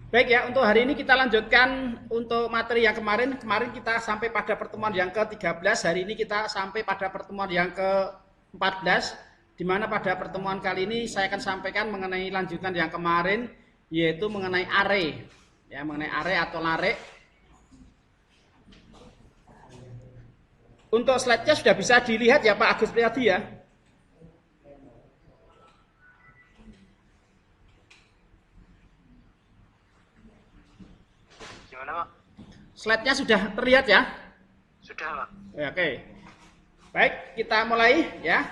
Baik ya, untuk hari ini kita lanjutkan untuk materi yang kemarin. Kemarin kita sampai pada pertemuan yang ke-13, hari ini kita sampai pada pertemuan yang ke-14, di mana pada pertemuan kali ini saya akan sampaikan mengenai lanjutan yang kemarin, yaitu mengenai array. Ya, mengenai array atau lare. Untuk slide-nya sudah bisa dilihat ya Pak Agus Priyadi ya. Slide-nya sudah terlihat ya? Sudah, Pak. Ya, oke. Baik, kita mulai ya.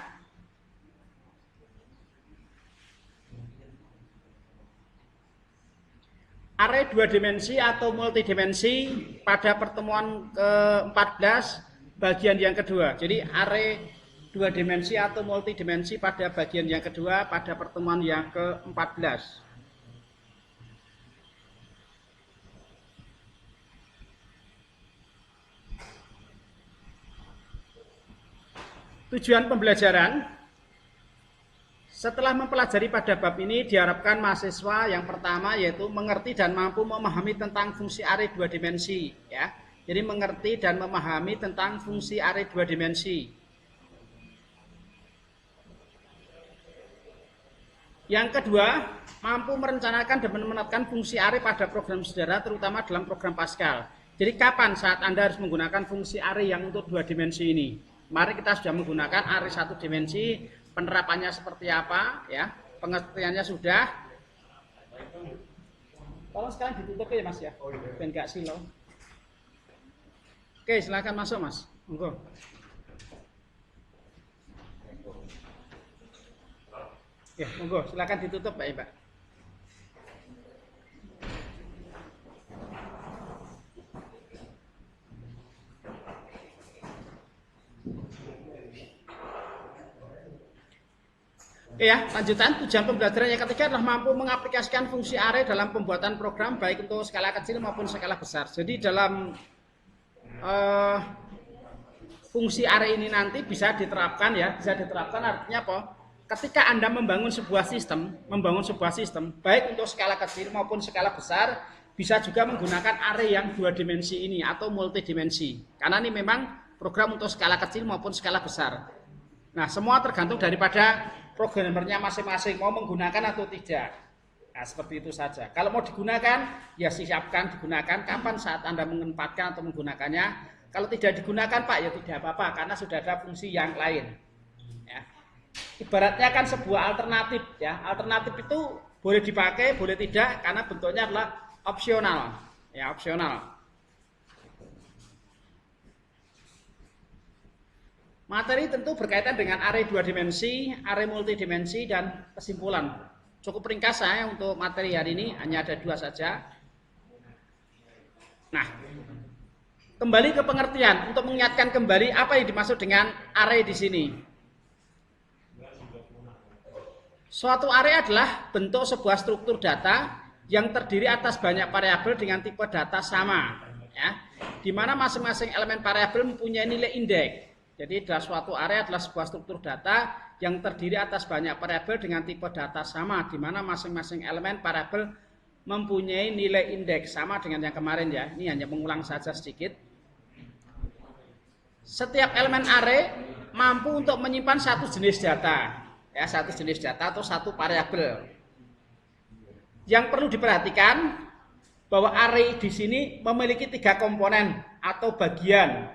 Array dua dimensi atau multidimensi pada pertemuan ke-14 bagian yang kedua. Jadi array dua dimensi atau multidimensi pada bagian yang kedua pada pertemuan yang ke-14. Tujuan pembelajaran setelah mempelajari pada bab ini diharapkan mahasiswa yang pertama yaitu mengerti dan mampu memahami tentang fungsi array dua dimensi ya. Jadi mengerti dan memahami tentang fungsi array dua dimensi. Yang kedua, mampu merencanakan dan menetapkan fungsi array pada program saudara terutama dalam program Pascal. Jadi kapan saat Anda harus menggunakan fungsi array yang untuk dua dimensi ini? Mari kita sudah menggunakan array satu dimensi, penerapannya seperti apa ya, pengertiannya sudah. Tolong sekarang ditutup ya Mas ya, biar nggak silau. Oke, silakan masuk Mas, monggo. Ya, monggo, silakan ditutup Pak Iba. Ya, lanjutan tujuan pembelajaran yang ketiga adalah mampu mengaplikasikan fungsi array dalam pembuatan program baik untuk skala kecil maupun skala besar. Jadi dalam fungsi array ini nanti bisa diterapkan ya, bisa diterapkan artinya apa? Ketika Anda membangun sebuah sistem, baik untuk skala kecil maupun skala besar, bisa juga menggunakan array yang dua dimensi ini atau multidimensi. Karena ini memang program untuk skala kecil maupun skala besar. Nah, semua tergantung daripada programmernya masing-masing mau menggunakan atau tidak. Nah, seperti itu saja. Kalau mau digunakan, ya siapkan digunakan kapan saat Anda menempatkan atau menggunakannya. Kalau tidak digunakan, Pak, ya tidak apa-apa karena sudah ada fungsi yang lain. Ya. Ibaratnya kan sebuah alternatif ya. Alternatif itu boleh dipakai, boleh tidak karena bentuknya adalah opsional. Ya, opsional. Materi tentu berkaitan dengan array dua dimensi, array multidimensi, dan kesimpulan. Cukup ringkas saya untuk materi hari ini, hanya ada dua saja. Nah, kembali ke pengertian, untuk mengingatkan kembali apa yang dimaksud dengan array di sini. Suatu array adalah bentuk sebuah struktur data yang terdiri atas banyak variabel dengan tipe data sama, ya, di mana masing-masing elemen variabel mempunyai nilai indeks. Jadi suatu array adalah sebuah struktur data yang terdiri atas banyak variabel dengan tipe data sama, di mana masing-masing elemen variabel mempunyai nilai indeks sama dengan yang kemarin ya. Ini hanya mengulang saja sedikit. Setiap elemen array mampu untuk menyimpan satu jenis data, ya, satu jenis data atau satu variabel. Yang perlu diperhatikan bahwa array di sini memiliki tiga komponen atau bagian.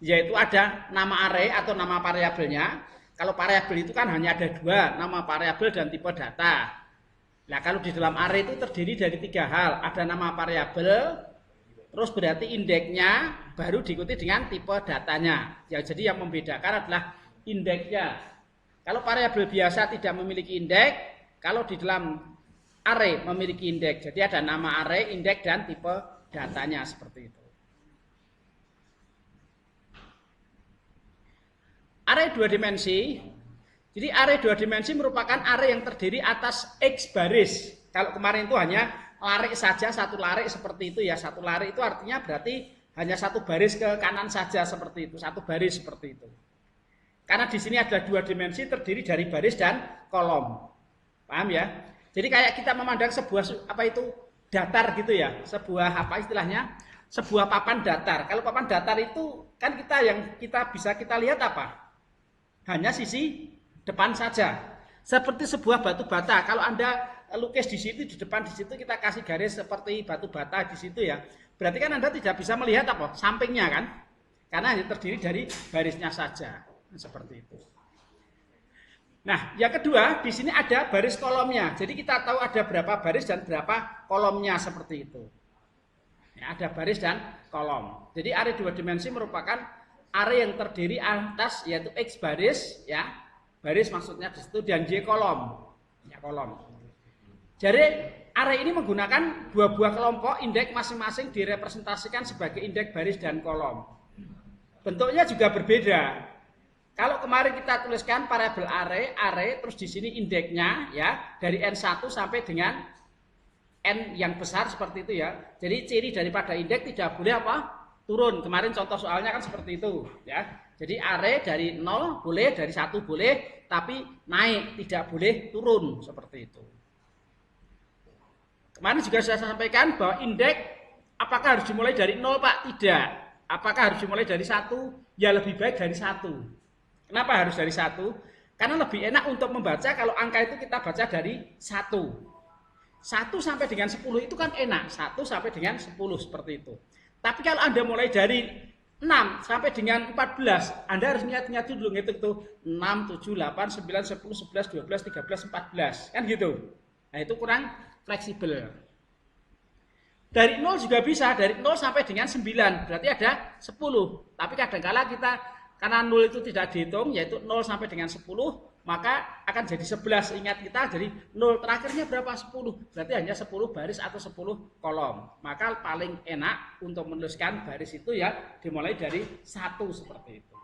Yaitu ada nama array atau nama variabelnya. Kalau variabel itu kan hanya ada dua, nama variabel dan tipe data. Nah, kalau di dalam array itu terdiri dari tiga hal. Ada nama variabel, terus berarti indeksnya, baru diikuti dengan tipe datanya. Ya, jadi yang membedakan adalah indeksnya. Kalau variabel biasa tidak memiliki indeks, kalau di dalam array memiliki indeks. Jadi ada nama array, indeks, dan tipe datanya seperti itu. Array dua dimensi, jadi array dua dimensi merupakan array yang terdiri atas X baris. Kalau kemarin itu hanya larik saja, satu larik seperti itu ya. Satu larik itu artinya berarti hanya satu baris ke kanan saja seperti itu, satu baris seperti itu. Karena di sini ada dua dimensi terdiri dari baris dan kolom. Paham ya? Jadi kayak kita memandang sebuah datar gitu ya, sebuah apa istilahnya, sebuah papan datar. Kalau papan datar itu kan kita bisa lihat apa? Hanya sisi depan saja. Seperti sebuah batu bata. Kalau Anda lukis di situ, di depan di situ kita kasih garis seperti batu bata di situ ya. Berarti kan Anda tidak bisa melihat apa? Sampingnya kan? Karena hanya terdiri dari barisnya saja. Seperti itu. Nah, yang kedua, di sini ada baris kolomnya. Jadi kita tahu ada berapa baris dan berapa kolomnya seperti itu. Ya, ada baris dan kolom. Jadi array 2 dimensi merupakan array yang terdiri atas yaitu X baris, ya. Baris maksudnya di situ dan Y kolom. Ya, kolom. Jadi array ini menggunakan dua buah kelompok, indeks masing-masing direpresentasikan sebagai indeks baris dan kolom. Bentuknya juga berbeda. Kalau kemarin kita tuliskan variabel array terus di sini indeksnya ya dari n1 sampai dengan n yang besar seperti itu ya. Jadi ciri daripada indeks tidak boleh apa? Turun. Kemarin contoh soalnya kan seperti itu ya. Jadi array dari 0 boleh, dari 1 boleh, tapi naik tidak boleh turun seperti itu. Kemarin juga saya sampaikan bahwa indeks apakah harus dimulai dari 0 Pak? Tidak. Apakah harus dimulai dari 1? Ya lebih baik dari 1. Kenapa harus dari 1? Karena lebih enak untuk membaca kalau angka itu kita baca dari 1. 1 sampai dengan 10 itu kan enak. 1 sampai dengan 10 seperti itu. Tapi kalau Anda mulai dari 6 sampai dengan 14, Anda harus niat-niat dulu ngitung tuh 6, 7, 8, 9, 10, 11, 12, 13, 14. Kan gitu. Nah itu kurang fleksibel. Dari 0 juga bisa, dari 0 sampai dengan 9, berarti ada 10. Tapi kadang-kala kita karena 0 itu tidak dihitung, yaitu 0 sampai dengan 10, maka akan jadi 11. Ingat kita, jadi 0 terakhirnya berapa? 10. Berarti hanya 10 baris atau 10 kolom. Maka paling enak untuk menuliskan baris itu ya dimulai dari 1 seperti itu.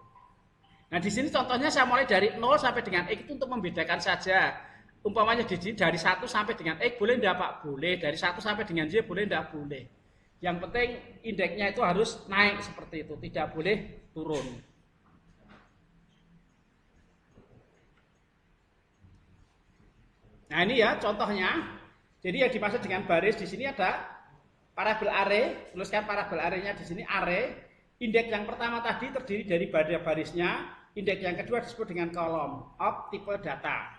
Nah di sini contohnya saya mulai dari 0 sampai dengan X itu untuk membedakan saja. Umpamanya di sini dari 1 sampai dengan X boleh enggak Pak? Boleh. Dari 1 sampai dengan Y boleh enggak? Boleh. Yang penting indeksnya itu harus naik seperti itu, tidak boleh turun. Nah ini ya contohnya. Jadi yang dimaksud dengan baris di sini ada parabel array. Tuliskan parabel arraynya di sini array. Indeks yang pertama tadi terdiri dari barisnya. Indeks yang kedua disebut dengan kolom of tipe data.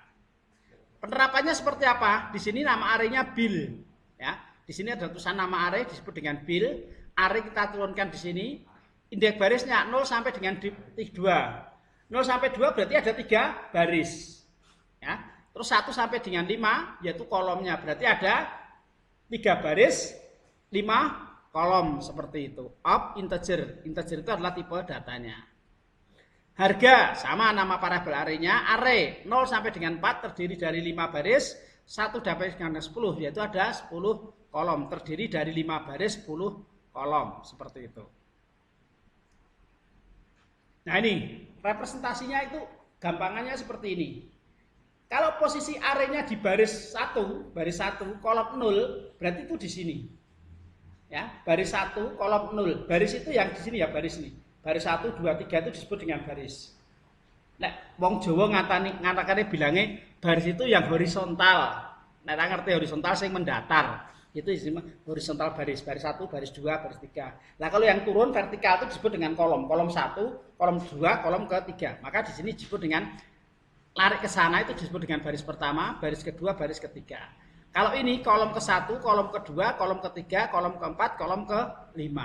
Penerapannya seperti apa? Di sini nama arraynya bil. Ya, di sini ada tulisan nama array disebut dengan bil. Array kita turunkan di sini. Indeks barisnya 0 sampai dengan 2. 0 sampai 2 berarti ada 3 baris. Ya. Terus 1 sampai dengan 5 yaitu kolomnya. Berarti ada 3 baris, 5 kolom seperti itu. Of integer. Integer itu adalah tipe datanya. Harga sama nama parabel arraynya. Array 0 sampai dengan 4 terdiri dari 5 baris, 1 sampai dengan 10 yaitu ada 10 kolom. Terdiri dari 5 baris, 10 kolom seperti itu. Nah ini representasinya itu gampangannya seperti ini. Kalau posisi arraynya di baris 1 kolom 0, berarti itu di sini. Ya, baris 1 kolom 0. Baris itu yang di sini ya, baris ini. Baris 1 2 3 itu disebut dengan baris. Nek wong Jawa ngatakane bilangnya baris itu yang horizontal. Nek ngerti horizontal sing mendatar. Itu disebut horizontal baris. Baris 1, baris 2, baris 3. Nah, kalau yang turun vertikal itu disebut dengan kolom. Kolom 1, kolom 2, kolom ketiga. Maka di sini disebut dengan lari ke sana itu disebut dengan baris pertama, baris kedua, baris ketiga. Kalau ini kolom ke-1, kolom kedua, kolom ketiga, kolom keempat, kolom ke-5.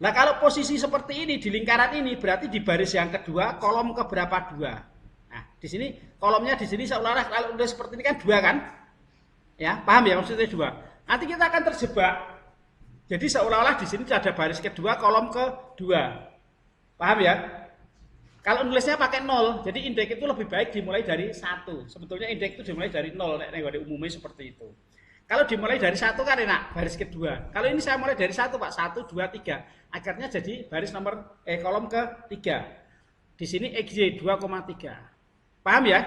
Nah kalau posisi seperti ini di lingkaran ini berarti di baris yang kedua kolom ke berapa 2. Nah di sini kolomnya di sini seolah-olah kalau udah seperti ini kan 2 kan? Ya paham ya maksudnya 2. Nanti kita akan terjebak. Jadi seolah-olah di sini ada baris kedua, kolom ke-2. Paham ya? Kalau nulisnya pakai 0, jadi indeks itu lebih baik dimulai dari 1. Sebetulnya indeks itu dimulai dari 0, nek umumnya seperti itu. Kalau dimulai dari 1 kan enak, baris kedua. Kalau ini saya mulai dari 1 Pak, 1, 2, 3. Akhirnya jadi baris nomor kolom ke-3. Di sini XY 2,3. Paham ya?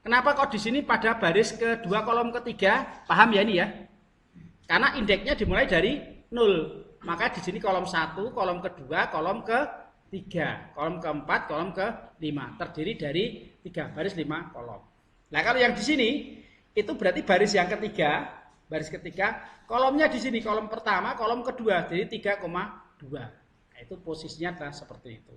Kenapa kok di sini pada baris kedua kolom ketiga? Paham ya ini ya? Karena indeksnya dimulai dari 0. Maka di sini kolom 1, kolom kedua, kolom ke-3, kolom keempat, kolom ke-5. Terdiri dari 3 baris 5 kolom. Nah, kalau yang di sini itu berarti baris yang ketiga, Baris ketiga, kolomnya di sini, kolom pertama, kolom kedua, jadi 3,2. Nah, itu posisinya adalah seperti itu.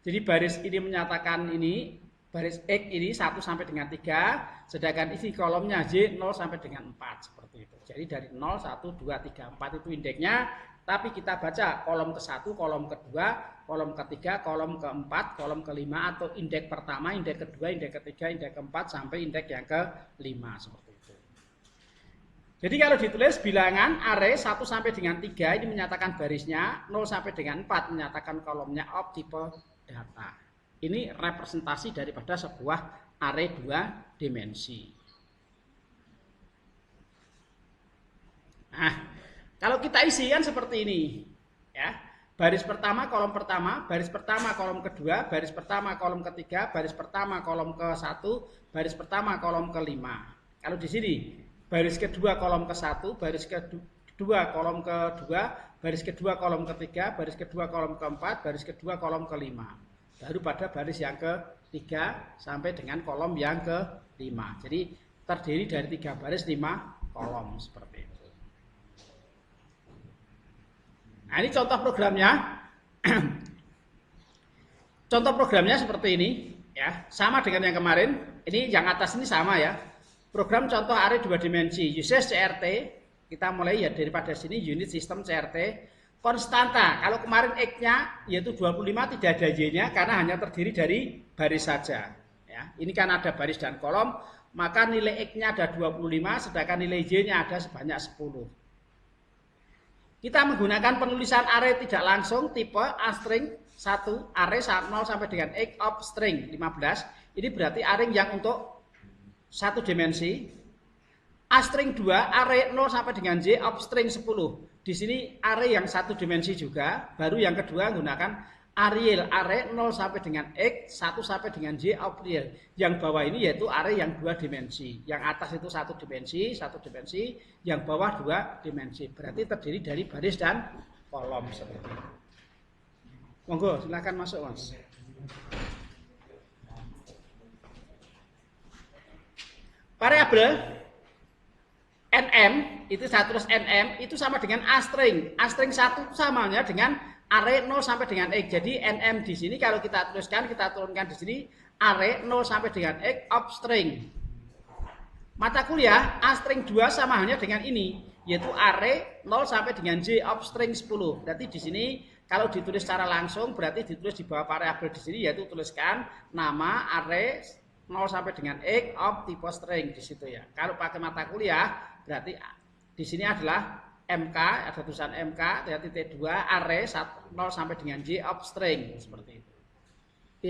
Jadi baris ini menyatakan ini, baris X ini 1 sampai dengan 3, sedangkan isi kolomnya Y 0 sampai dengan 4, seperti itu. Jadi dari 0, 1, 2, 3, 4 itu indeksnya, tapi kita baca kolom ke-1, kolom kedua, kolom ketiga, kolom keempat, kolom kelima, atau indeks pertama, indeks kedua, indeks ketiga, indeks keempat, sampai indeks yang ke-5, seperti itu. Jadi kalau ditulis bilangan array 1 sampai dengan 3 ini menyatakan barisnya, 0 sampai dengan 4 menyatakan kolomnya of tipe data. Ini representasi daripada sebuah array 2 dimensi. Nah, kalau kita isi kan seperti ini, ya. Baris pertama, kolom pertama, baris pertama, kolom kedua, baris pertama, kolom ketiga, baris pertama, kolom ke-1, baris pertama, kolom ke-5. Kalau di sini baris kedua kolom ke-1, baris kedua kolom kedua, baris kedua kolom ketiga, baris kedua kolom keempat, baris kedua kolom ke-5. Baru pada baris yang ke-3 sampai dengan kolom yang ke-5. Jadi terdiri dari 3 baris 5 kolom seperti itu. Nah, ini contoh programnya. Contoh programnya seperti ini, ya. Sama dengan yang kemarin. Ini yang atas ini sama ya. Program contoh array 2 dimensi, uses CRT, kita mulai ya daripada sini unit sistem CRT, konstanta, kalau kemarin X-nya yaitu 25 tidak ada Y-nya karena hanya terdiri dari baris saja. Ya, ini kan ada baris dan kolom, maka nilai X-nya ada 25, sedangkan nilai Y-nya ada sebanyak 10. Kita menggunakan penulisan array tidak langsung tipe A-string 1, array 0 sampai dengan X of string 15, ini berarti array yang untuk 1 dimensi. A string 2 array 0 sampai dengan Y of string 10. Di sini array yang 1 dimensi juga. Baru yang kedua menggunakan array 0 sampai dengan X 1 sampai dengan Y of real. Yang bawah ini yaitu array yang 2 dimensi. Yang atas itu 1 dimensi, 1 dimensi, yang bawah 2 dimensi. Berarti terdiri dari baris dan kolom seperti ini. Monggo silakan masuk, Mas. Variabel nm itu saya tulis nm itu sama dengan a string. A string 1 samanya dengan array 0 sampai dengan X. Jadi nm di sini kalau kita tuliskan, kita turunkan di sini array 0 sampai dengan X of string. Mata kuliah a string 2 sama halnya dengan ini, yaitu array 0 sampai dengan Y of string 10. Berarti di sini kalau ditulis secara langsung berarti ditulis di bawah variabel di sini yaitu tuliskan nama array 0 sampai dengan X of tipe string di situ ya. Kalau pakai mata kuliah berarti di sini adalah MK, ada tulisan MK, titik 2 array 0 sampai dengan Y of string seperti itu.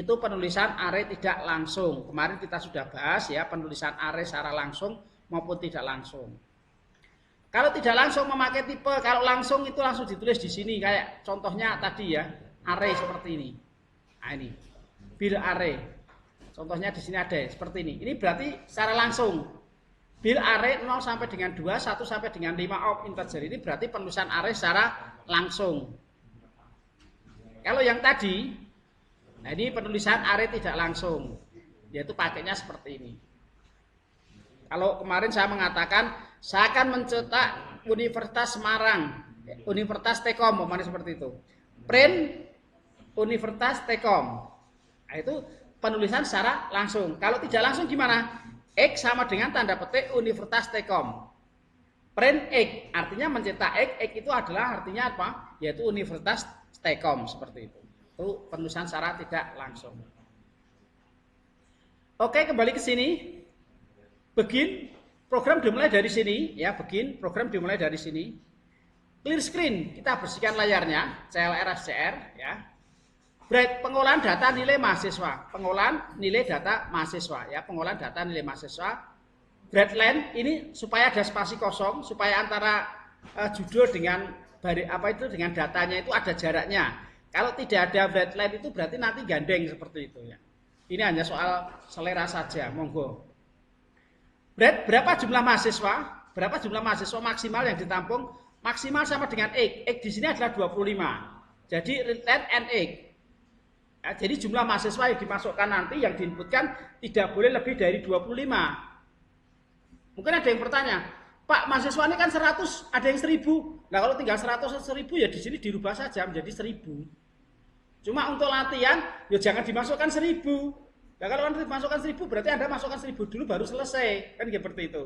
Itu penulisan array tidak langsung. Kemarin kita sudah bahas ya penulisan array secara langsung maupun tidak langsung. Kalau tidak langsung memakai tipe, kalau langsung itu langsung ditulis di sini kayak contohnya tadi ya, array seperti ini. Nah ini, bil array. Contohnya di sini ada seperti ini. Ini berarti secara langsung. Bil array 0 sampai dengan 2, 1 sampai dengan 5 of integer. Ini berarti penulisan array secara langsung. Kalau yang tadi, nah ini penulisan array tidak langsung. Yaitu pakainya seperti ini. Kalau kemarin saya mengatakan, saya akan mencetak Universitas Semarang. Universitas Tekom, seperti itu. Print Universitas Tekom. Nah itu penulisan secara langsung. Kalau tidak langsung gimana? X sama dengan tanda petik Universitas Tekom. Print X artinya mencetak X. X itu adalah artinya apa? Yaitu Universitas Tekom seperti itu. Itu penulisan secara tidak langsung. Oke, kembali ke sini. Begin program dimulai dari sini ya. Begin program dimulai dari sini. Clear screen, kita bersihkan layarnya. CLR SCR ya. Break pengolahan data nilai mahasiswa, pengolahan nilai data mahasiswa ya, pengolahan data nilai mahasiswa. Breadline ini supaya ada spasi kosong, supaya antara judul dengan dengan datanya itu ada jaraknya. Kalau tidak ada breadline itu berarti nanti gandeng seperti itu ya. Ini hanya soal selera saja, monggo. Berapa jumlah mahasiswa? Berapa jumlah mahasiswa maksimal yang ditampung? Maksimal sama dengan X. X di sini adalah 25. Jadi return NX. Ya, jadi jumlah mahasiswa yang dimasukkan nanti yang diinputkan tidak boleh lebih dari 25. Mungkin ada yang bertanya, Pak, mahasiswanya kan 100, ada yang 1000. Nah, kalau tinggal 100 atau 1000 ya di sini dirubah saja menjadi 1000. Cuma untuk latihan, ya jangan dimasukkan 1000. Nah, kalau Anda dimasukkan 1000 berarti Anda masukkan 1000 dulu baru selesai. Kan seperti itu.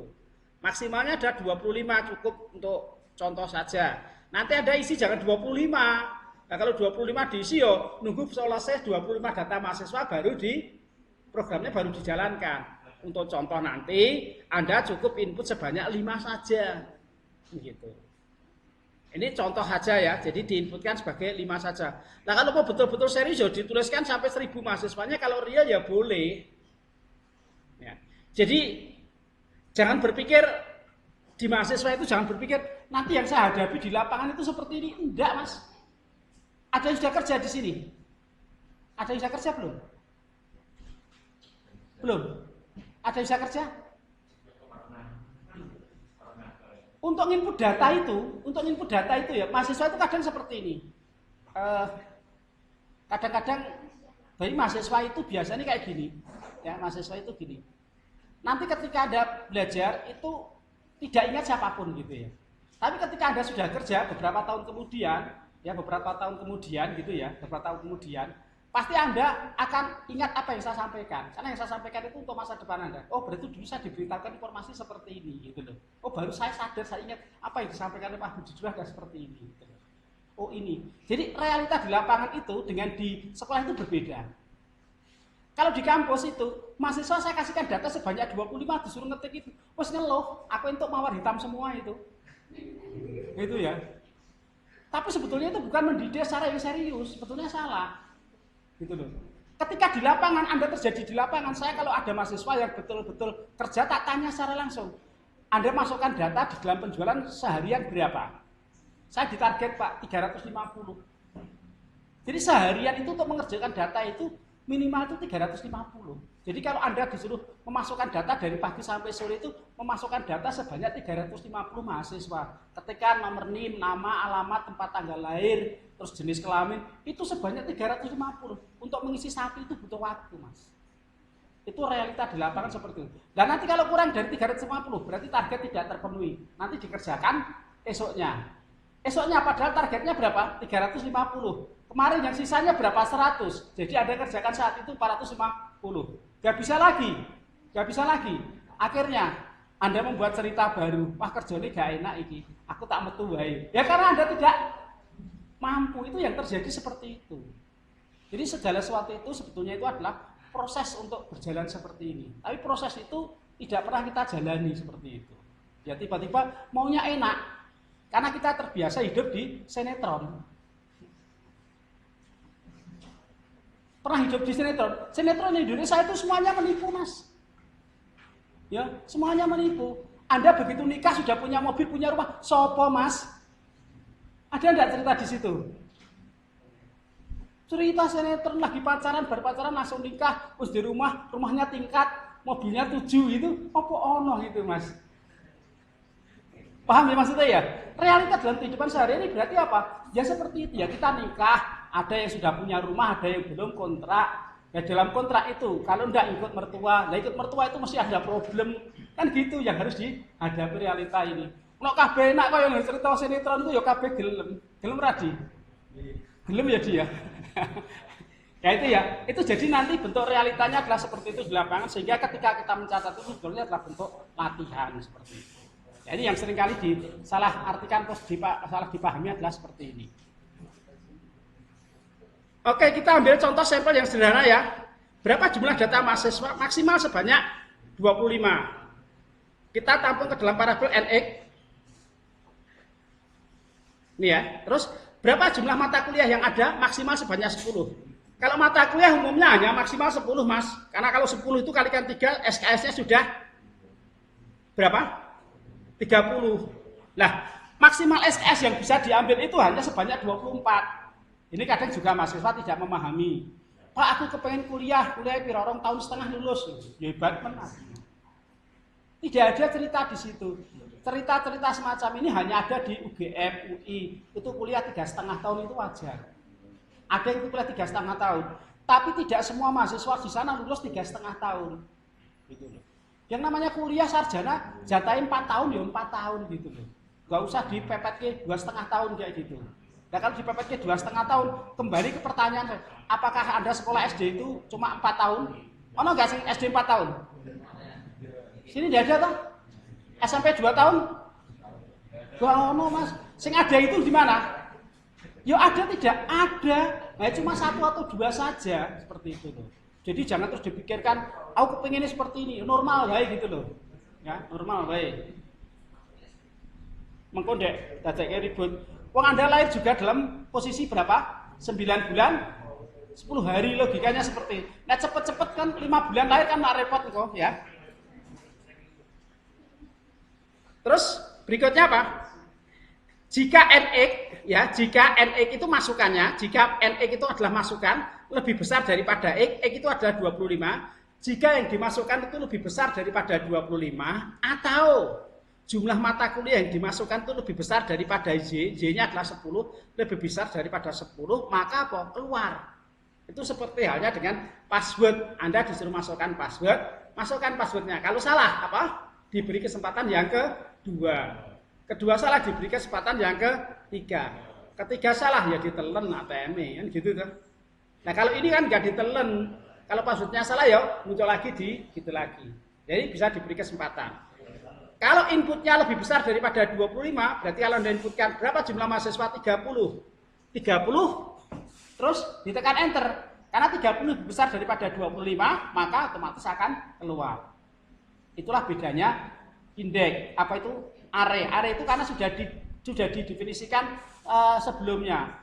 Maksimalnya ada 25 cukup untuk contoh saja. Nanti ada isi jangan 25. Nah, kalau 25 diisi yo nunggu selesai 25 data mahasiswa baru programnya baru dijalankan. Untuk contoh nanti Anda cukup input sebanyak 5 saja. Begitu. Ini contoh saja ya, jadi diinputkan sebagai 5 saja. Nah, kalau mau betul-betul serius ya dituliskan sampai 1000 mahasiswanya, kalau real ya boleh. Ya. Jadi jangan berpikir di mahasiswa itu jangan berpikir nanti yang saya hadapi di lapangan itu seperti ini. Enggak, Mas. Ada yang sudah kerja di sini? Ada yang sudah kerja belum? Belum. Ada yang bisa kerja? Untuk input data itu ya, mahasiswa itu kadang seperti ini. Kadang-kadang dari mahasiswa itu biasanya kayak gini. Ya, mahasiswa itu gini. Nanti ketika Anda belajar itu tidak ingat siapapun gitu ya. Tapi ketika Anda sudah kerja beberapa tahun kemudian gitu ya, pasti Anda akan ingat apa yang saya sampaikan. Karena yang saya sampaikan itu untuk masa depan Anda. Oh, berarti dulu saya diberitakan informasi seperti ini, gitu loh. Oh, baru saya sadar, saya ingat apa yang disampaikan oleh Pak Budi Dulu ada seperti ini, gitu loh. Oh, ini. Jadi realita di lapangan itu dengan di sekolah itu berbeda. Kalau di kampus itu, mahasiswa saya kasihkan data sebanyak 25 disuruh ngetik itu. Wes ngeluh, aku untuk mawar hitam semua itu. Gitu ya. Tapi sebetulnya itu bukan mendidik secara yang serius, sebetulnya salah. Gitu loh. Ketika di lapangan Anda terjadi di lapangan, saya kalau ada mahasiswa yang betul-betul kerja tak tanya secara langsung. Anda masukkan data di dalam penjualan seharian berapa? Saya ditarget Pak 350. Jadi seharian itu untuk mengerjakan data itu minimal itu 350. Jadi kalau Anda disuruh memasukkan data dari pagi sampai sore itu memasukkan data sebanyak 350 mahasiswa. Ketikkan nomor NIM, nama, alamat, tempat tanggal lahir, terus jenis kelamin, itu sebanyak 350. Untuk mengisi satu itu butuh waktu, Mas. Itu realita di lapangan seperti itu. Dan nanti kalau kurang dari 350, berarti target tidak terpenuhi. Nanti dikerjakan esoknya. Esoknya padahal targetnya berapa? 350. Kemarin yang sisanya berapa? 100. Jadi Anda kerjakan saat itu 450. Gak bisa lagi. Akhirnya Anda membuat cerita baru. Wah, kerjanya gak enak ini. Aku tak metu wae. Ya karena Anda tidak mampu. Itu yang terjadi seperti itu. Jadi segala sesuatu itu sebetulnya itu adalah proses untuk berjalan seperti ini. Tapi proses itu tidak pernah kita jalani seperti itu. Ya tiba-tiba maunya enak. Karena kita terbiasa hidup di sinetron. Pernah hidup di sinetron. Sinetron di Indonesia itu semuanya menipu, Mas. Ya, semuanya menipu. Anda begitu nikah sudah punya mobil, punya rumah, sopo, Mas? Ada enggak cerita di situ? Cerita sinetron lagi pacaran, berpacaran langsung nikah, terus di rumahnya tingkat, mobilnya 7 itu, apa ono itu, Mas? Paham ya maksudnya ya? Realita dalam kehidupan sehari-hari berarti apa? Ya seperti itu ya, kita nikah, ada yang sudah punya rumah, ada yang belum kontrak. Ya dalam kontrak itu, kalau enggak ikut mertua, ikut mertua itu mesti ada problem. Kan gitu yang harus dihadapi realita ini. Nek kabeh enak kok yang cerita sinetron itu ya kabeh gelem. Gelem radi. Gelem ya dia. Ya itu ya, itu jadi nanti bentuk realitanya adalah seperti itu di lapangan, sehingga ketika kita mencatat itu sebetulnya adalah bentuk latihan seperti itu. Ya, ini yang seringkali salah artikan terus salah dipahami adalah seperti ini. Oke, kita ambil contoh sampel yang sederhana ya. Berapa jumlah data mahasiswa? Maksimal sebanyak 25. Kita tampung ke dalam parabel NX. Ini ya. Terus berapa jumlah mata kuliah yang ada? Maksimal sebanyak 10. Kalau mata kuliah umumnya hanya maksimal 10, Mas. Karena kalau 10 itu kalikan 3, SKS-nya sudah berapa? 30. Nah, maksimal SKS yang bisa diambil itu hanya sebanyak 24. Ini kadang juga mahasiswa tidak memahami. Pak, aku kepengen kuliah pirorong tahun setengah lulus. Ya hebat menang. Tidak ada cerita di situ. Cerita-cerita semacam ini hanya ada di UGM, UI. Itu kuliah 3,5 tahun itu wajar. Ada yang kuliah 3,5 tahun. Tapi tidak semua mahasiswa di sana lulus 3,5 tahun. Gitu loh. Yang namanya kuliah sarjana jatahin 4 tahun ya 4 tahun gitu loh. Gak usah dipepet ke 2,5 tahun kayak gitu. Nah kalau dipepet ke 2,5 tahun, kembali ke pertanyaan saya, apakah Anda sekolah SD itu cuma 4 tahun? Oh no, nggak sih SD 4 tahun? Sini tidak ada toh? SMP 2 tahun? Gak ono mas. Sing ada itu di mana? Ya ada tidak? Ada. Nah, cuma 1 atau 2 saja seperti itu loh. Jadi jangan terus dipikirkan, aku kepinginnya seperti ini, normal baik gitu loh. Ya, normal baik. Mengko ndek dadeke ribut. Wong Anda lahir juga dalam posisi berapa? 9 bulan, 10 hari, logikanya seperti. Nah cepet-cepet kan 5 bulan lahir kan nggak repot kok ya. Terus berikutnya apa? Jika NX ya, jika NX itu masukannya, jika NX itu adalah masukan lebih besar daripada X itu adalah 25. Jika yang dimasukkan itu lebih besar daripada 25 atau jumlah mata kuliah yang dimasukkan itu lebih besar daripada J-nya adalah 10, lebih besar daripada 10, maka apa? Keluar. Itu seperti halnya dengan password. Anda disuruh masukkan password, masukkan passwordnya. Kalau salah, apa? Diberi kesempatan yang kedua. Kedua salah diberi kesempatan yang ketiga. Ketiga salah ya ditelen ATM kan gitu tuh. Nah kalau ini kan nggak ditelen. Kalau passwordnya salah ya muncul lagi gitu lagi. Jadi bisa diberi kesempatan. Kalau inputnya lebih besar daripada 25, berarti kalau Anda inputkan berapa jumlah mahasiswa? 30. 30, terus ditekan enter. Karena 30 lebih besar daripada 25, maka otomatis akan keluar. Itulah bedanya indeks. Apa itu? Array. Array itu karena sudah didefinisikan sebelumnya.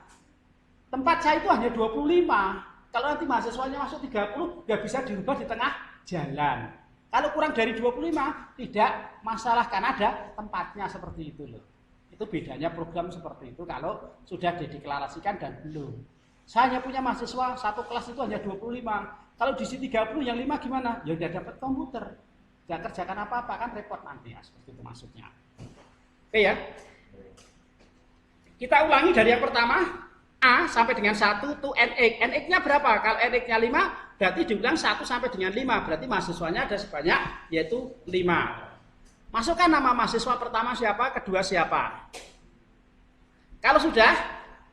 Tempat saya itu hanya 25. Kalau nanti mahasiswanya masuk 30, nggak bisa dirubah di tengah jalan. Kalau kurang dari 25, tidak masalah karena ada tempatnya seperti itu loh. Itu bedanya program seperti itu kalau sudah dideklarasikan dan belum. Saya hanya punya mahasiswa, satu kelas itu hanya 25. Kalau diisi 30, yang 5 gimana? Ya udah dapat komputer. Nggak kerjakan apa-apa, kan repot nanti ya, seperti itu maksudnya. Oke ya. Kita ulangi dari yang pertama, A sampai dengan 1 itu NX. NX-nya berapa? Kalau NX-nya 5, berarti diulang 1 sampai dengan 5. Berarti mahasiswanya ada sebanyak, yaitu 5. Masukkan nama mahasiswa pertama siapa, kedua siapa. Kalau sudah,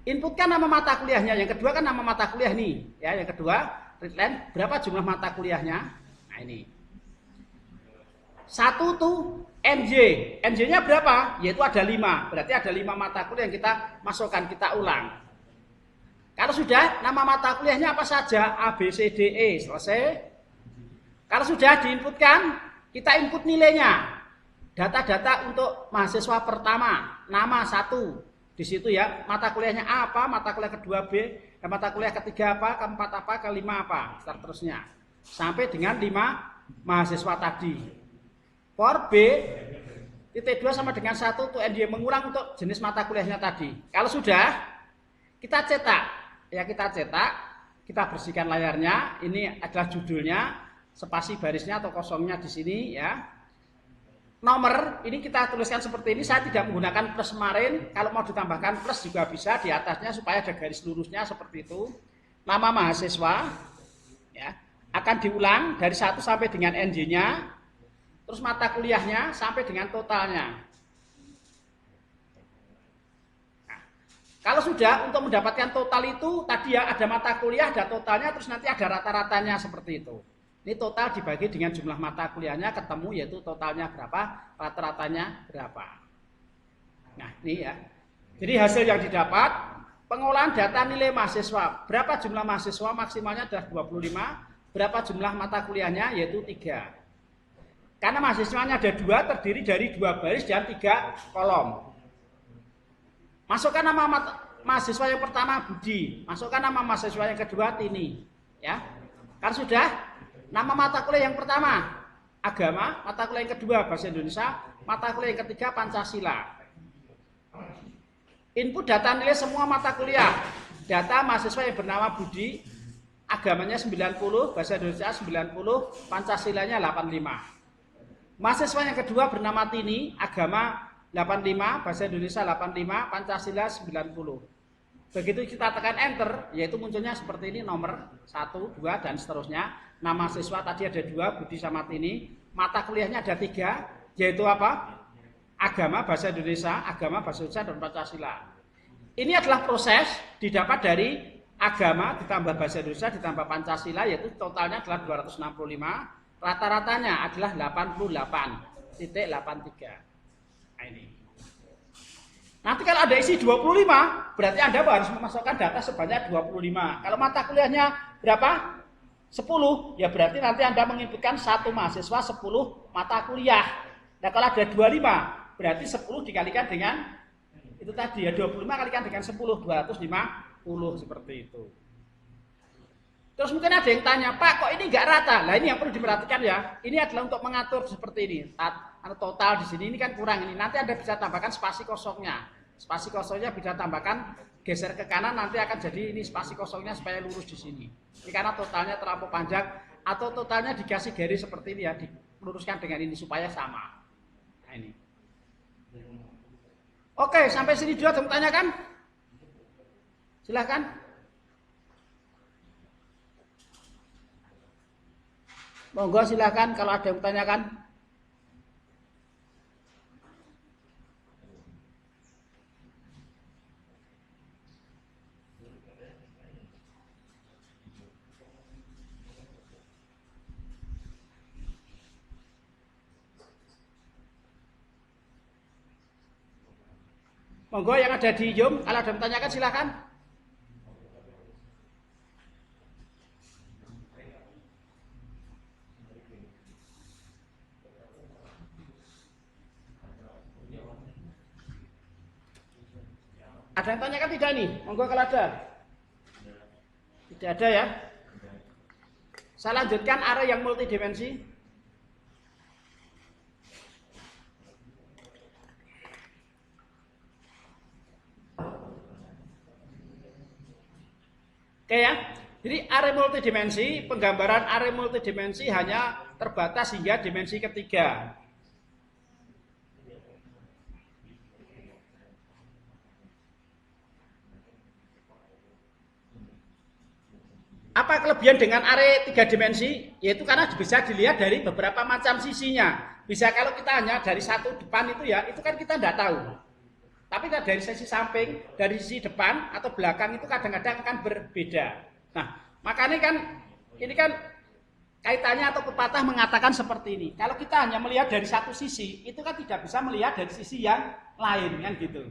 inputkan nama mata kuliahnya. Yang kedua kan nama mata kuliah nih. Ya, yang kedua, readline, berapa jumlah mata kuliahnya? Nah ini. 1 tuh NJ. NJ-nya berapa? Yaitu ada 5. Berarti ada 5 mata kuliah yang kita masukkan, kita ulang. Kalau sudah, nama mata kuliahnya apa saja? A, B, C, D, E. Selesai. Kalau sudah diinputkan, kita input nilainya. Data-data untuk mahasiswa pertama, nama 1. Di situ ya, mata kuliahnya A apa, mata kuliah kedua B, mata kuliah ketiga apa, keempat apa, kelima apa, seterusnya. Sampai dengan 5 mahasiswa tadi. For B, titik 2 sama dengan 1 untuk ND mengulang untuk jenis mata kuliahnya tadi. Kalau sudah, kita cetak. Ya kita cetak, kita bersihkan layarnya. Ini adalah judulnya, spasi barisnya atau kosongnya di sini ya. Nomor ini kita tuliskan seperti ini. Saya tidak menggunakan plus kemarin. Kalau mau ditambahkan plus juga bisa di atasnya supaya ada garis lurusnya seperti itu. Nama mahasiswa ya akan diulang dari 1 sampai dengan NJ-nya. Terus mata kuliahnya sampai dengan totalnya. Kalau sudah, untuk mendapatkan total itu, tadi ya ada mata kuliah, ada totalnya, terus nanti ada rata-ratanya seperti itu. Ini total dibagi dengan jumlah mata kuliahnya, ketemu yaitu totalnya berapa, rata-ratanya berapa. Nah ini ya. Jadi hasil yang didapat, pengolahan data nilai mahasiswa. Berapa jumlah mahasiswa maksimalnya adalah 25, berapa jumlah mata kuliahnya yaitu 3. Karena mahasiswanya ada 2, terdiri dari 2 baris dan 3 kolom. Masukkan nama mahasiswa yang pertama Budi, masukkan nama mahasiswa yang kedua Tini, ya. Kan sudah, nama mata kuliah yang pertama agama, mata kuliah yang kedua bahasa Indonesia, mata kuliah yang ketiga Pancasila. Input data nilai semua mata kuliah. Data mahasiswa yang bernama Budi, agamanya 90, bahasa Indonesia 90, Pancasilanya 85. Mahasiswa yang kedua bernama Tini, agama 85, bahasa Indonesia 85, Pancasila 90. Begitu kita tekan enter, yaitu munculnya seperti ini nomor 1, 2, dan seterusnya. Nama siswa tadi ada 2, Budi sama Tini. mata kuliahnya ada 3, yaitu apa? Agama, bahasa Indonesia, dan Pancasila. Ini adalah proses didapat dari agama ditambah bahasa Indonesia ditambah Pancasila, yaitu totalnya adalah 265. Rata-ratanya adalah 88,83. Nah, ini. Nanti kalau ada isi 25, berarti Anda harus memasukkan data sebanyak 25. Kalau mata kuliahnya berapa? 10, ya berarti nanti Anda menginputkan satu mahasiswa 10 mata kuliah. Nah, kalau ada 25, berarti 10 dikalikan dengan itu tadi ya, 25 kalikan dengan 10, 250 seperti itu. Terus mungkin ada yang tanya, Pak, kok ini nggak rata? Nah, ini yang perlu diperhatikan ya. Ini adalah untuk mengatur seperti ini. Total di sini ini kan kurang ini. Nanti Anda bisa tambahkan spasi kosongnya. Spasi kosongnya bisa tambahkan, geser ke kanan, nanti akan jadi ini spasi kosongnya supaya lurus di sini. Ini karena totalnya terlampau panjang, atau totalnya dikasih garis seperti ini ya, diluruskan dengan ini supaya sama. Nah, ini. Oke, sampai sini dulu ada yang tanyakan? Silahkan. Monggo silahkan kalau ada yang tanyakan. Monggo yang ada di Zoom, kalau ada yang tanyakan silahkan. Ada yang tanyakan tidak nih? Monggo kalau ada. Tidak ada ya. Saya lanjutkan array yang multidimensi. Oke ya. Jadi array multidimensi, penggambaran array multidimensi hanya terbatas hingga dimensi ketiga. Apa kelebihan dengan array 3 dimensi? Yaitu karena bisa dilihat dari beberapa macam sisinya. Bisa kalau kita hanya dari satu depan itu ya, itu kan kita tidak tahu. Tapi dari sisi samping, dari sisi depan atau belakang itu kadang-kadang akan berbeda. Nah, makanya kan ini kan kaitannya atau pepatah mengatakan seperti ini. Kalau kita hanya melihat dari satu sisi, itu kan tidak bisa melihat dari sisi yang lain kan gitu.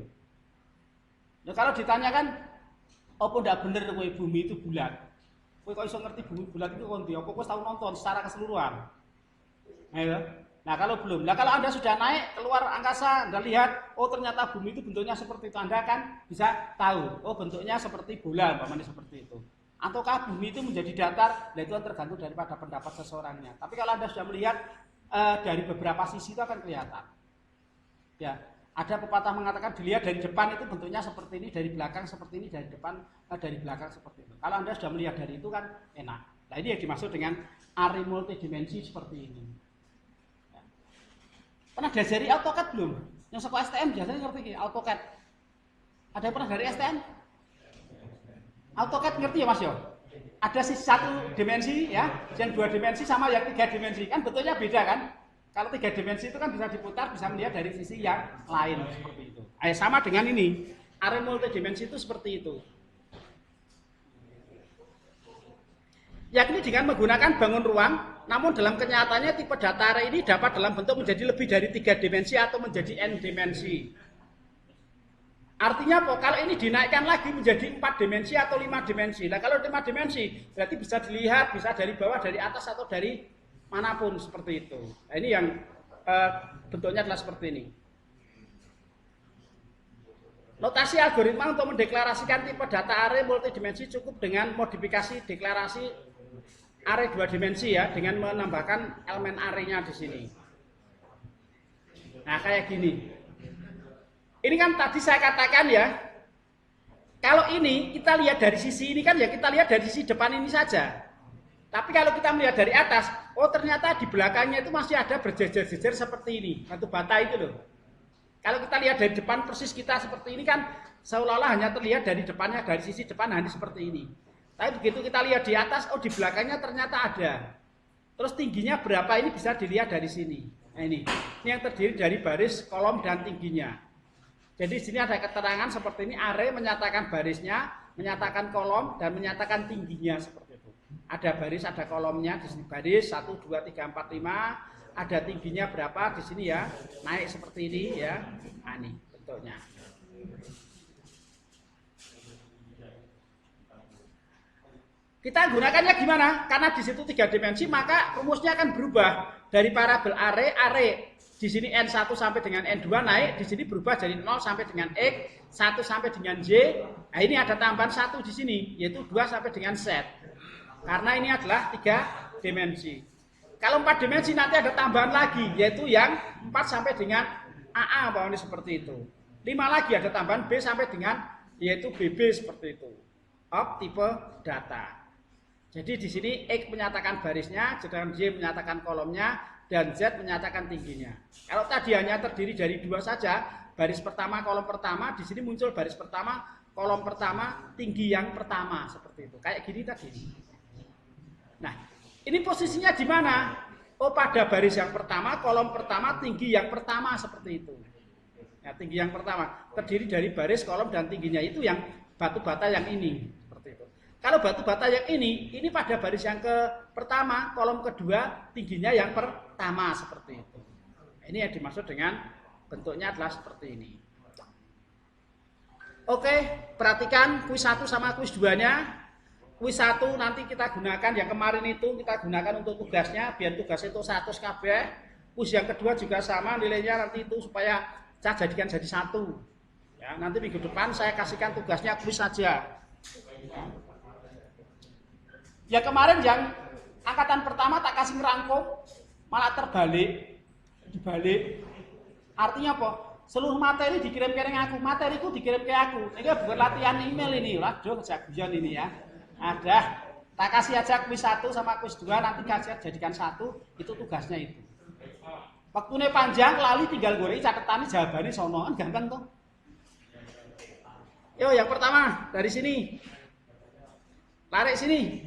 Nah, kalau ditanyakan, apa tidak benar bumi itu bulat? Kowe kok iso ngerti bumi bulat itu kondi? Apa kowe tahu nonton secara keseluruhan? Nah, kalau belum. Nah, kalau Anda sudah naik keluar angkasa, Anda lihat, oh ternyata bumi itu bentuknya seperti itu. Anda kan bisa tahu, oh bentuknya seperti bola, umpamanya seperti itu. Ataukah bumi itu menjadi datar? Nah, itu kan tergantung daripada pendapat seseorangnya. Tapi kalau Anda sudah melihat dari beberapa sisi itu akan kelihatan. Ya, ada pepatah mengatakan dilihat dari depan itu bentuknya seperti ini, dari belakang seperti ini, dari depan dari belakang seperti itu. Kalau Anda sudah melihat dari itu kan enak. Nah, ini yang dimaksud dengan array multidimensi seperti ini. Ya. Pernah diajari AutoCAD belum? Yang sekolah STM biasanya ngerti AutoCAD. Ada yang pernah dari STM? AutoCAD ngerti ya Mas Yo? Ada satu dimensi ya, yang 2 dimensi sama yang 3 dimensi. Kan bentuknya beda kan? Kalau 3 dimensi itu kan bisa diputar, bisa melihat dari sisi yang lain seperti itu. Sama dengan ini, array multidimensi itu seperti itu. Yakni dengan menggunakan bangun ruang, namun dalam kenyataannya tipe data array ini dapat dalam bentuk menjadi lebih dari 3 dimensi atau menjadi n dimensi. Artinya apa? Kalau ini dinaikkan lagi menjadi 4 dimensi atau 5 dimensi. Nah, kalau 5 dimensi berarti bisa dilihat, bisa dari bawah, dari atas atau dari manapun seperti itu. Nah, ini yang bentuknya adalah seperti ini. Notasi algoritma untuk mendeklarasikan tipe data array multidimensi cukup dengan modifikasi deklarasi array 2 dimensi ya, dengan menambahkan elemen array-nya di sini. Nah, kayak gini. Ini kan tadi saya katakan ya, kalau ini kita lihat dari sisi ini kan ya kita lihat dari sisi depan ini saja. Tapi kalau kita melihat dari atas, oh ternyata di belakangnya itu masih ada berjejer-jejer seperti ini, batu bata itu loh. Kalau kita lihat dari depan persis kita seperti ini kan seolah-olah hanya terlihat dari depannya, dari sisi depan hanya seperti ini. Tapi begitu kita lihat di atas, oh di belakangnya ternyata ada. Terus tingginya berapa ini bisa dilihat dari sini. Nah ini yang terdiri dari baris, kolom, dan tingginya. Jadi di sini ada keterangan seperti ini, array menyatakan barisnya, menyatakan kolom, dan menyatakan tingginya seperti itu. Ada baris, ada kolomnya di sini baris 1, 2, 3, 4, 5. Ada tingginya berapa di sini ya, naik seperti ini ya. Nah ini bentuknya. Kita gunakannya gimana? Karena di situ 3 dimensi, maka rumusnya akan berubah dari parabel array di sini n1 sampai dengan n2 naik, di sini berubah jadi 0 sampai dengan x, 1 sampai dengan y. Nah, ini ada tambahan 1 di sini, yaitu 2 sampai dengan z. Karena ini adalah 3 dimensi. Kalau 4 dimensi nanti ada tambahan lagi, yaitu yang 4 sampai dengan AA, bawahnya seperti itu. 5 lagi ada tambahan B sampai dengan, yaitu BB seperti itu. Of tipe data. Jadi di sini X menyatakan barisnya, sedangkan Y menyatakan kolomnya, dan Z menyatakan tingginya. Kalau tadi hanya terdiri dari 2 saja, baris pertama, kolom pertama, di sini muncul baris pertama, kolom pertama, tinggi yang pertama, seperti itu. Kayak gini tadi. Nah, ini posisinya di mana? Oh, pada baris yang pertama, kolom pertama, tinggi yang pertama, seperti itu. Ya, tinggi yang pertama terdiri dari baris, kolom, dan tingginya itu yang batu bata yang ini. Kalau batu bata yang ini pada baris yang pertama, kolom kedua, tingginya yang pertama seperti itu. Ini yang dimaksud dengan bentuknya adalah seperti ini. Oke, perhatikan kuis 1 sama kuis 2-nya. Kuis 1 nanti kita gunakan yang kemarin itu kita gunakan untuk tugasnya, biar tugas itu 100 KB. Kuis yang kedua juga sama, nilainya nanti itu supaya saya jadikan jadi 1. Ya, nanti minggu depan saya kasihkan tugasnya kuis saja. Ya kemarin yang angkatan pertama tak kasih ngerangkum, malah terbalik, dibalik. Artinya apa? Seluruh materi dikirim ke aku, materiku dikirim ke aku. Ini bukan latihan email ini, lah, jagoan ini ya. Ada, tak kasih aja kuis 1 sama kuis 2, nanti kasih jadikan 1, itu tugasnya itu. Waktunya panjang, lali tinggal goreng catatan jawabannya sono, kan gampang tuh. Yo, yang pertama dari sini, tarik sini.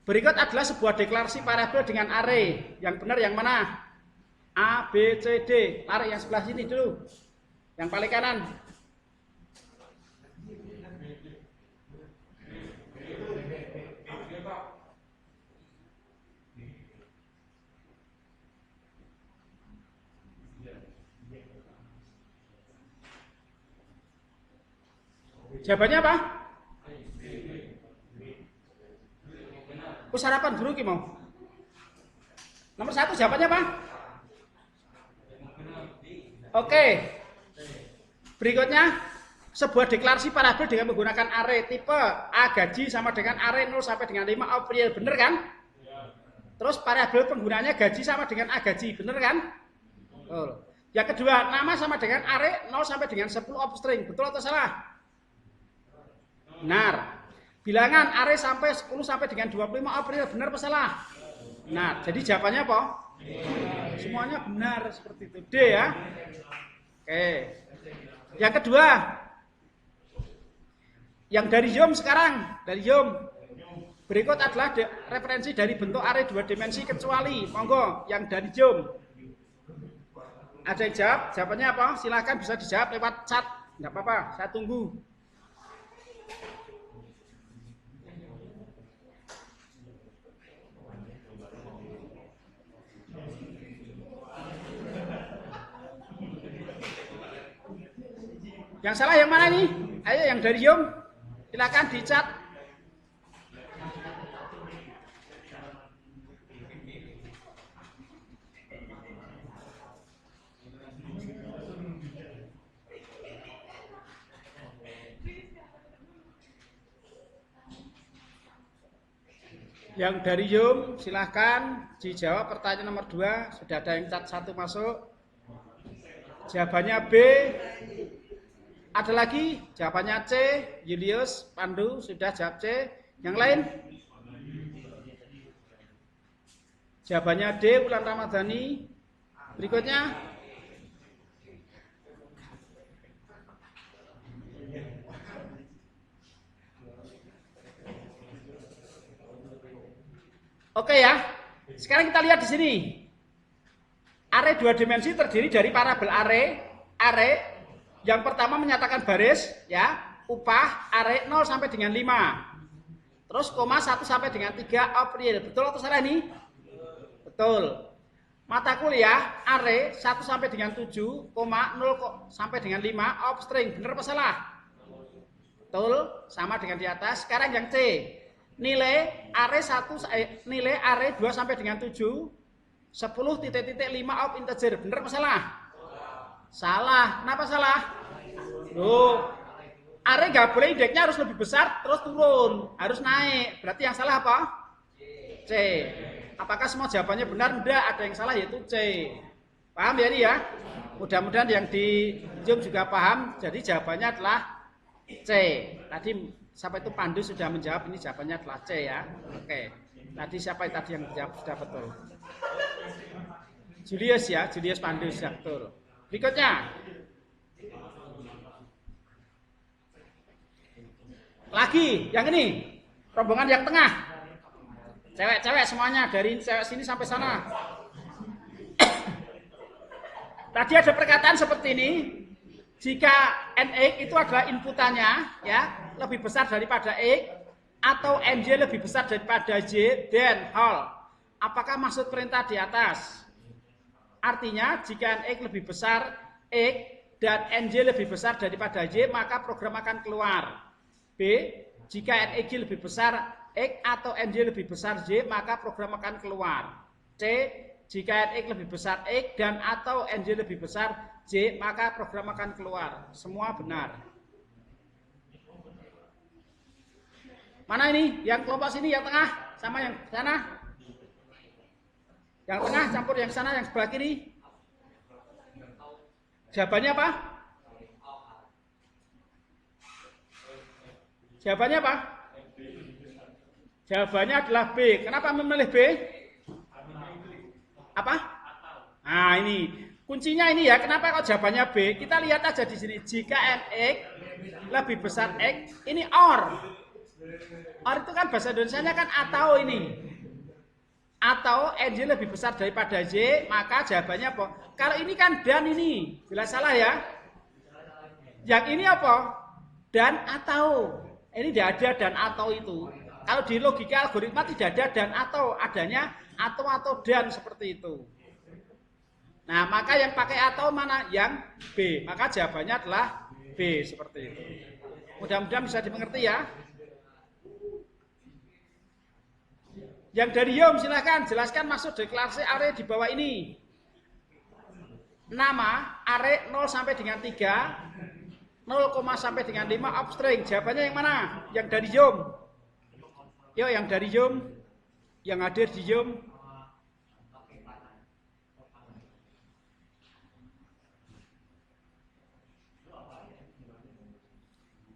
Berikut adalah sebuah deklarasi parabel dengan array. Yang benar yang mana? A, B, C, D. Tarik yang sebelah sini dulu. Yang paling kanan. Jawabannya apa? Sarapan dulu ki mau. Nomor 1 jawabannya apa? Oke. Berikutnya sebuah deklarasi parabel dengan menggunakan array tipe A gaji sama dengan array 0 sampai dengan 5 April, bener kan? Terus parabel penggunanya gaji sama dengan A gaji, bener kan? Betul. Yang kedua, nama sama dengan array 0 sampai dengan 10 offstring, betul atau salah? Benar. Bilangan array sampai 10 sampai dengan 25 April, benar atau salah? Nah, jadi jawabannya apa? Semuanya benar seperti itu. D ya. Oke. Yang kedua, yang dari Yom sekarang, dari Yom. Berikut adalah referensi dari bentuk array 2 dimensi kecuali, monggo, yang dari Yom. Ada yang jawab? Jawabannya apa? Silakan bisa dijawab lewat chat. Enggak apa-apa, saya tunggu. Yang salah yang mana nih? Ayo yang dari Yom, silakan dicat. Yang dari Yom, silahkan dijawab pertanyaan nomor 2. Sudah ada yang cat 1 masuk. Jawabannya B. Ada lagi? Jawabannya C. Julius, Pandu, sudah jawab C. Yang lain? Jawabannya D. Wulan Ramadhani. Berikutnya. Oke ya. Sekarang kita lihat di sini. Array 2 dimensi terdiri dari parabel array yang pertama menyatakan baris ya, upah array 0 sampai dengan 5. Terus koma 1 sampai dengan 3 of real. Betul atau salah ini? Betul. Mata kuliah array 1 sampai dengan 7, 0 sampai dengan 5 of string. Benar apa salah? Betul, sama dengan di atas. Sekarang yang C. Nilai array 2 sampai dengan 7, 10.5 of integer. Benar apa salah? Salah. Kenapa salah? Loh, array nggak boleh indeksnya harus lebih besar terus turun, harus naik. Berarti yang salah apa? C. Apakah semua jawabannya benar? Tidak, ada yang salah yaitu C. Paham ya ini ya? Mudah-mudahan yang di Zoom juga paham. Jadi jawabannya adalah C. Tadi siapa itu Pandu sudah menjawab, ini jawabannya adalah C ya. Oke. Tadi siapa tadi yang jawab sudah betul? Julius ya, Julius Pandu sudah betul. Berikutnya. Lagi, yang ini. Rombongan yang tengah. Cewek-cewek semuanya, dari cewek sini sampai sana. Tadi ada perkataan seperti ini. Jika NX itu adalah inputannya, ya, lebih besar daripada X, atau NJ lebih besar daripada J, then hal. Apakah maksud perintah di atas? Artinya, jika NX lebih besar X, dan NJ lebih besar daripada J, maka program akan keluar. B, jika NX lebih besar X atau NJ lebih besar J, maka program akan keluar. C, jika NX lebih besar X dan atau NJ lebih besar J, maka program akan keluar. Semua benar. Mana ini? Yang kelompok sini, yang tengah, sama yang sana? Yang tengah campur yang sana, yang sebelah kiri. Jawabannya apa? Jawabannya apa? Jawabannya adalah B. Kenapa memilih B? Apa? Nah ini kuncinya ini ya. Kenapa kok jawabannya B? Kita lihat aja di sini. Jika NX lebih besar X, ini OR. OR itu kan bahasa Indonesianya kan atau ini. Atau NJ lebih besar daripada J, maka jawabannya apa? Kalau ini kan dan ini. Jelas salah ya? Yang ini apa? Dan atau. Ini tidak ada dan atau itu. Kalau di logika algoritma tidak ada dan atau, adanya atau dan seperti itu. Nah, maka yang pakai atau mana? Yang B. Maka jawabannya adalah B seperti itu. Mudah-mudahan bisa dimengerti ya. Yang dari Yom silahkan jelaskan maksud deklarasi array di bawah ini. Nama array 0 sampai dengan 3, 0, sampai dengan 5 of string. Jawabannya yang mana? Yang dari Yom. Yuk yang dari Yom, yang hadir di Yom.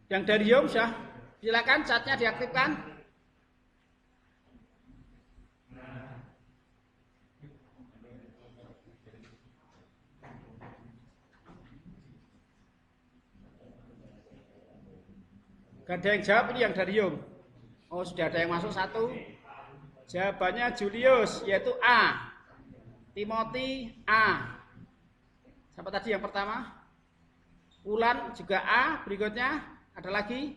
Yang dari Yom silakan chatnya diaktifkan. Gak ada yang jawab, ini yang dari Yom. Oh, sudah ada yang masuk satu. Jawabannya Julius, yaitu A. Timothy A. Siapa tadi yang pertama? Ulan juga A. Berikutnya ada lagi.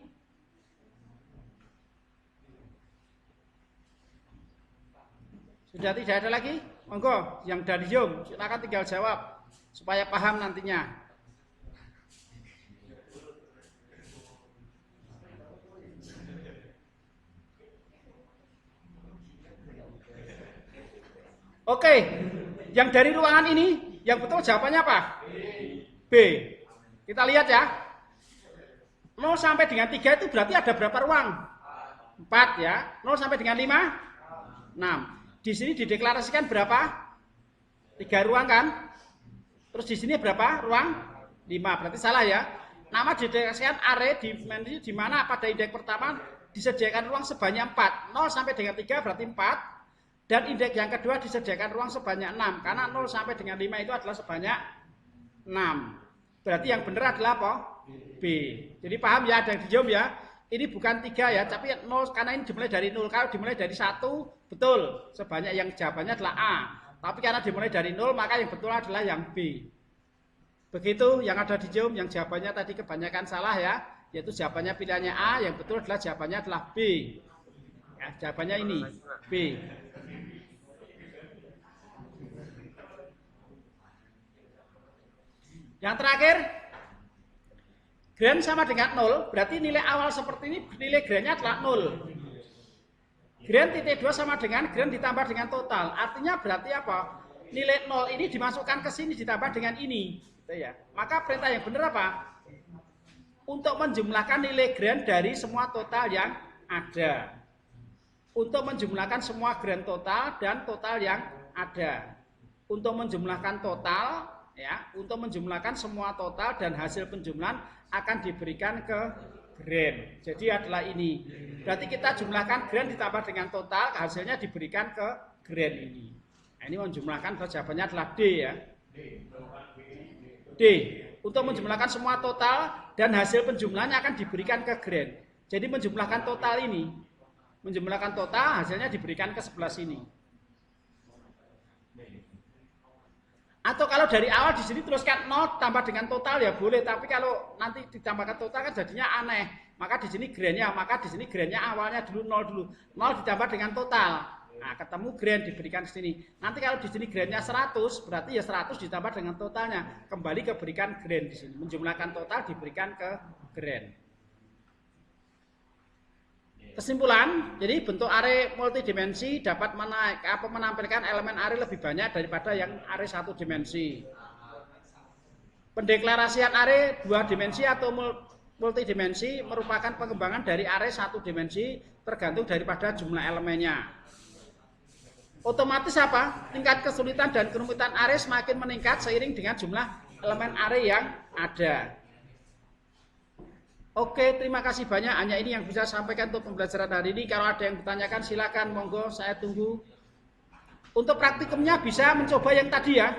Sudah tidak ada lagi? Monggo, yang dari Yom, silakan tinggal jawab supaya paham nantinya. Oke, yang dari ruangan ini, yang betul jawabannya apa? B. Kita lihat ya. 0 sampai dengan 3 itu berarti ada berapa ruang? 4 ya. 0 sampai dengan 5? 6. Di sini dideklarasikan berapa? 3 ruang kan? Terus di sini berapa ruang? 5. Berarti salah ya. Nama dideklarasikan array di mana pada indeks pertama disediakan ruang sebanyak 4. 0 sampai dengan 3 berarti 4. Dan indeks yang kedua disediakan ruang sebanyak 6. Karena 0 sampai dengan 5 itu adalah sebanyak 6. Berarti yang benar adalah apa? B. Jadi paham ya, ada yang dijawab ya. ini bukan 3 ya, tapi 0 karena ini dimulai dari 0. Kalau dimulai dari 1, betul. Sebanyak yang jawabannya adalah A. Tapi karena dimulai dari 0, maka yang betul adalah yang B. Begitu yang ada di Zoom, yang jawabannya tadi kebanyakan salah ya, yaitu jawabannya pilihannya A, yang betul adalah jawabannya adalah B. Ya, jawabannya ini, B. Yang terakhir, Gran sama dengan 0, berarti nilai awal seperti ini nilai Grannya adalah 0. Gran titik 2 sama dengan Gran ditambah dengan total. Artinya berarti apa? Nilai 0 ini dimasukkan ke sini ditambah dengan ini. Gitu ya. Maka perintah yang benar apa? Untuk menjumlahkan nilai Gran dari semua total yang ada. Untuk menjumlahkan semua Gran total dan total yang ada. Untuk menjumlahkan total, ya, untuk menjumlahkan semua total dan hasil penjumlahan akan diberikan ke Gran. Jadi adalah ini. Berarti kita jumlahkan Gran ditambah dengan total, hasilnya diberikan ke Gran ini. Nah, ini menjumlahkan, jawabannya adalah D ya. D. Untuk menjumlahkan semua total dan hasil penjumlahannya akan diberikan ke Gran. Jadi menjumlahkan total ini. Menjumlahkan total, hasilnya diberikan ke sebelah sini. Atau kalau dari awal di sini teruskan 0 tambah dengan total ya boleh, tapi kalau nanti ditambahkan total kan jadinya aneh. Maka di sini Grannya, maka di sini Grannya awalnya dulu 0 dulu. 0 ditambah dengan total. Nah, ketemu Gran diberikan ke sini. Nanti kalau di sini Grannya 100, berarti ya 100 ditambah dengan totalnya. Kembali ke berikan Gran di sini. Menjumlahkan total diberikan ke Gran. Kesimpulan, jadi bentuk array multidimensi dapat menampilkan elemen array lebih banyak daripada yang array satu dimensi. Pendeklarasian array 2 dimensi atau multidimensi merupakan pengembangan dari array 1 dimensi tergantung daripada jumlah elemennya. Otomatis apa? Tingkat kesulitan dan kerumitan array semakin meningkat seiring dengan jumlah elemen array yang ada. Oke, terima kasih banyak. Hanya ini yang bisa saya sampaikan untuk pembelajaran hari ini. Kalau ada yang bertanyakan silakan, monggo, saya tunggu. Untuk praktikumnya bisa mencoba yang tadi ya.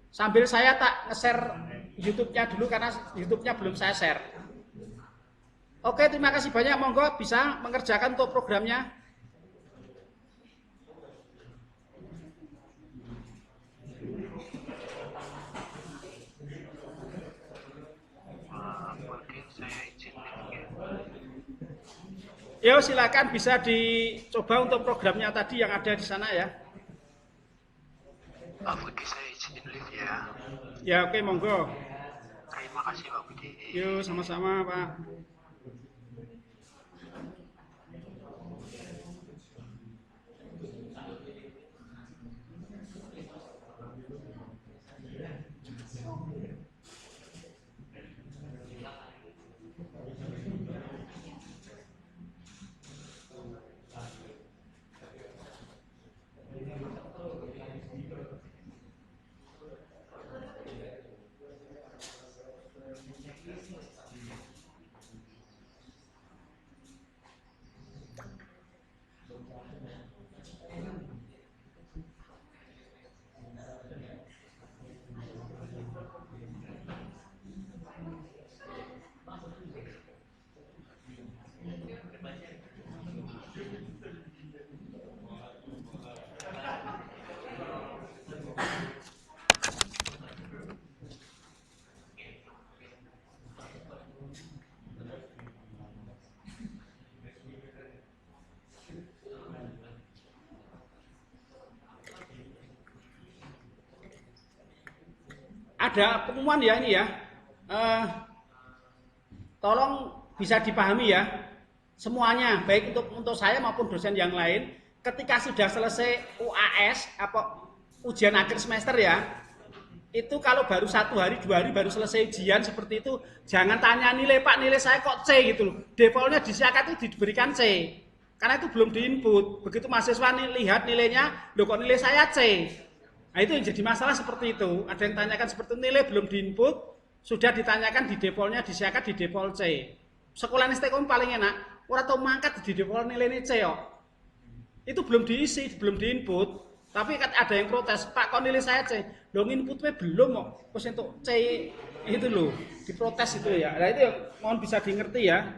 Sambil saya tak nge-share YouTube-nya dulu karena YouTube-nya belum saya share. Oke, terima kasih banyak. Monggo bisa mengerjakan untuk programnya. Yo, silakan bisa dicoba untuk programnya tadi yang ada di sana ya. Pak Budi, saya izin live ya. Ya, oke, monggo. Terima kasih Pak Budi. Yo, sama-sama Pak. Ada pengumuman ya ini ya. Tolong bisa dipahami ya. Semuanya, baik untuk saya maupun dosen yang lain, ketika sudah selesai UAS apa ujian akhir semester ya, itu kalau baru 1 hari 2 hari baru selesai ujian seperti itu, jangan tanya nilai Pak, nilai saya kok C gitu loh. Defaultnya di SIAKA itu diberikan C, karena itu belum diinput. Begitu mahasiswa lihat nilainya, loh kok nilai saya C. Nah itu yang jadi masalah seperti itu. Ada yang tanyakan seperti nilai belum diinput, sudah ditanyakan di defaultnya di SIAKA di default C. Sekolah STKOM paling enak, orang tahu mangkat di default nilainya C yo. Itu belum diisi, belum diinput. Tapi kan ada yang protes, Pak kok nilai saya C? Dong inputnya belum kok. Terus untuk C itu loh, diprotes itu ya. Nah itu yang mohon bisa dimengerti ya.